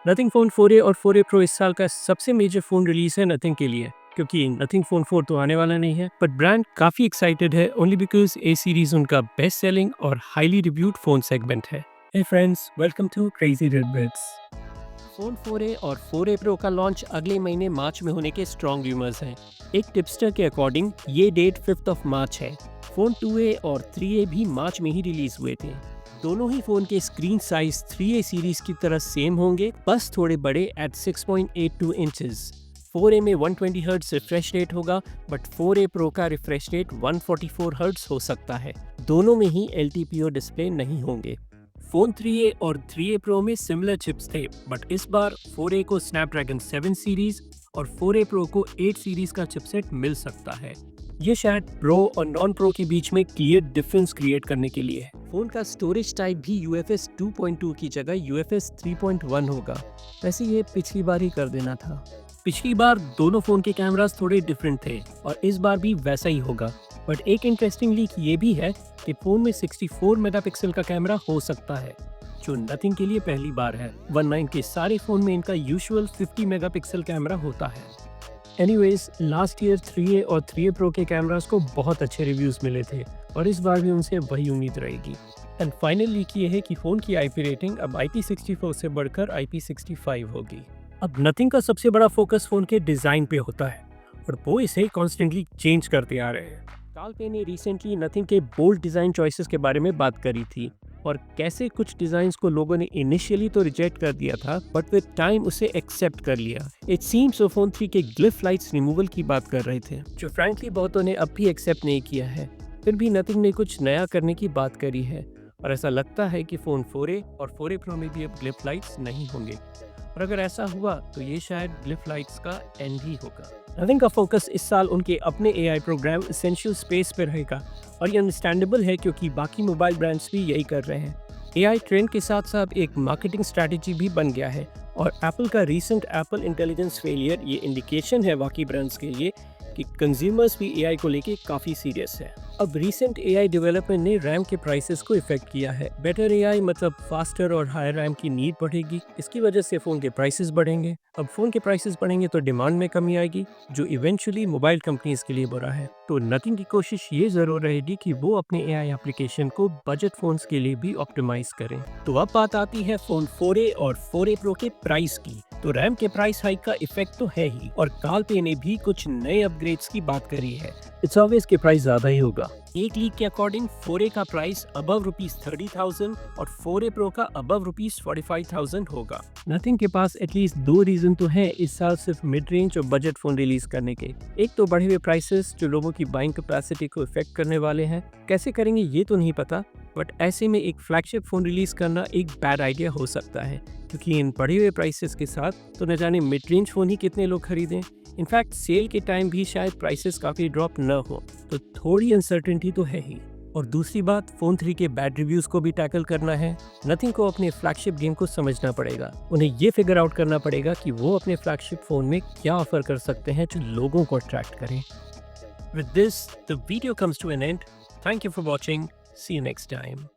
Nothing phone 4A और 4A Pro इस साल का सबसे मेजर फ़ोन रिलीज़ है नथिंग के लिए, क्योंकि नथिंग फ़ोन 4 तो आने वाला नहीं है, बट ब्रांड काफ़ी एक्साइटेड है ओनली बिकॉज़ ए सीरीज़ उनका बेस्ट सेलिंग और हाईली रिव्यूड फ़ोन सेगमेंट है। Hey friends, welcome to crazy Redbits. Phone 4A और 4A Pro का लॉन्च अगले महीने मार्च में होने के स्ट्रॉन्ग रूमर्स हैं। एक टिप्सटर के अकॉर्डिंग ये डेट 5 ऑफ मार्च है। फ़ोन 2A और 3A भी मार्च में ही रिलीज़ हुए थे। दोनों ही फ़ोन के स्क्रीन साइज 3A सीरीज की तरह सेम होंगे, बस थोड़े बड़े एट 6.82 इंचेस। 4A में 120 हर्ट्ज रिफ्रेश रेट होगा, बट 4A Pro का रिफ्रेश रेट 144 हर्ट्ज हो सकता है। दोनों में ही LTPO डिस्प्ले नहीं होंगे। फ़ोन 3A और 3A Pro में सिमिलर चिप्स थे, बट इस बार 4A को स्नैपड्रैगन 7 सीरीज और 4A Pro को 8 सीरीज का चिपसेट मिल सकता है। ये शायद प्रो और नॉन प्रो के बीच में क्लियर डिफरेंस क्रिएट करने के लिए है। फोन का स्टोरेज टाइप भी UFS 2.2 की जगह UFS 3.1 होगा। वैसे ये पिछली बार ही कर देना था। पिछली बार दोनों फोन के कैमरास थोड़े डिफरेंट थे और इस बार भी वैसा ही होगा। बट एक इंटरेस्टिंग लीक ये भी है कि फोन में 64 मेगापिक्सल का कैमरा हो सकता है, जो नथिंग के लिए पहली बार है। 19 के सारे फोन में इनका यूजुअल 50 मेगापिक्सल कैमरा होता है। एनीवेज, लास्ट ईयर 3A और 3A Pro के कैमरास को बहुत अच्छे रिव्यूज मिले थे और इस बार भी उनसे वही उम्मीद रहेगी। एंड फाइनल लीक ये है कि फोन की IP रेटिंग अब IP64 से बढ़कर IP65 होगी। अब नथिंग का सबसे बड़ा फोकस फोन के डिजाइन पे होता है और वो इसे कॉन्स्टेंटली चेंज करते आ रहे हैं। काल पे ने रिसेंटली नथिंग के बोल्ड डिजाइन चॉइसेस के बारे में बात करी थी और कैसे कुछ डिजाइन्स को लोगों ने इनिशियली तो रिजेक्ट कर दिया था, बट विद टाइम उसे एक्सेप्ट कर लिया। इट सीम्स वो फोन 3 के ग्लिफ लाइट्स रिमूवल की बात कर रहे थे, जो फ्रैंकली बहुतों ने अब भी एक्सेप्ट नहीं किया है। फिर भी नथिंग ने कुछ नया करने की बात करी है और ऐसा लगता है कि फोन 4A और 4A Pro में भी अब ग्लिफ लाइट्स नहीं होंगे, और अगर ऐसा हुआ तो ये शायद ग्लिफ लाइट्स का एंड ही होगा। नथिंग का फोकस इस साल उनके अपने AI प्रोग्राम एसेंशियल स्पेस पर रहेगा और ये अंडरस्टैंडेबल है क्योंकि बाकी मोबाइल ब्रांड्स भी यही कर रहे हैं। AI ट्रेंड के साथ साथ एक मार्केटिंग स्ट्रैटेजी भी बन गया है और एप्पल का रीसेंट एप्पल इंटेलिजेंस फेलियर ये इंडिकेशन है बाकी ब्रांड्स के लिए कि कंज्यूमर्स भी AI को लेके काफ़ी सीरियस है। अब रीसेंट AI डेवलपमेंट ने रैम के प्राइसेस को इफेक्ट किया है। बेटर AI मतलब फास्टर और हायर रैम की नीड बढ़ेगी, इसकी वजह से फ़ोन के प्राइसेस बढ़ेंगे। अब फ़ोन के प्राइसेस बढ़ेंगे तो डिमांड में कमी आएगी, जो इवेंचुअली मोबाइल कंपनीज के लिए बुरा है। तो नथिंग की कोशिश ये ज़रूर रहेगी कि वो अपने AI एप्लीकेशन को बजट फ़ोन्स के लिए भी ऑप्टिमाइज करें। तो अब बात आती है फ़ोन 4A और 4A Pro के प्राइस की। तो रैम के प्राइस हाइक का इफेक्ट तो है ही, और काल पे ने भी कुछ नए अपग्रेड्स की बात करी है। इट्स ऑब्वियस के प्राइस ज्यादा ही होगा। एक लीक के अकॉर्डिंग 4A का प्राइस अबव ₹30,000 और 4A Pro का अबव ₹45,000 होगा। नथिंग के पास एटलीस्ट 2 रीजन तो है इस साल सिर्फ मिड रेंज और बजट फोन रिलीज करने के। एक तो बढ़े हुए प्राइसेस जो लोगों की बाइंग कैपेसिटी को इफेक्ट करने वाले हैं। कैसे करेंगे ये तो नहीं पता, बट ऐसे में एक फ्लैगशिप फोन रिलीज करना एक बैड आइडिया हो सकता है, क्योंकि इन बढ़े हुए प्राइसेस के साथ तो न जाने मिड रेंज फोन ही कितने लोग खरीदें। इनफैक्ट सेल के टाइम भी शायद प्राइसेस काफ़ी ड्रॉप न हो, तो थोड़ी अनसर्टेनिटी तो है ही। और दूसरी बात, फोन 3 के बैड रिव्यूज़ को भी टैकल करना है। नथिंग को अपने फ्लैगशिप गेम को समझना पड़ेगा। उन्हें ये फिगर आउट करना पड़ेगा कि वो अपने फ्लैगशिप फ़ोन में क्या ऑफर कर सकते हैं जो लोगों को अट्रैक्ट करे। With this, the video comes to an end. Thank you for watching. See you next time.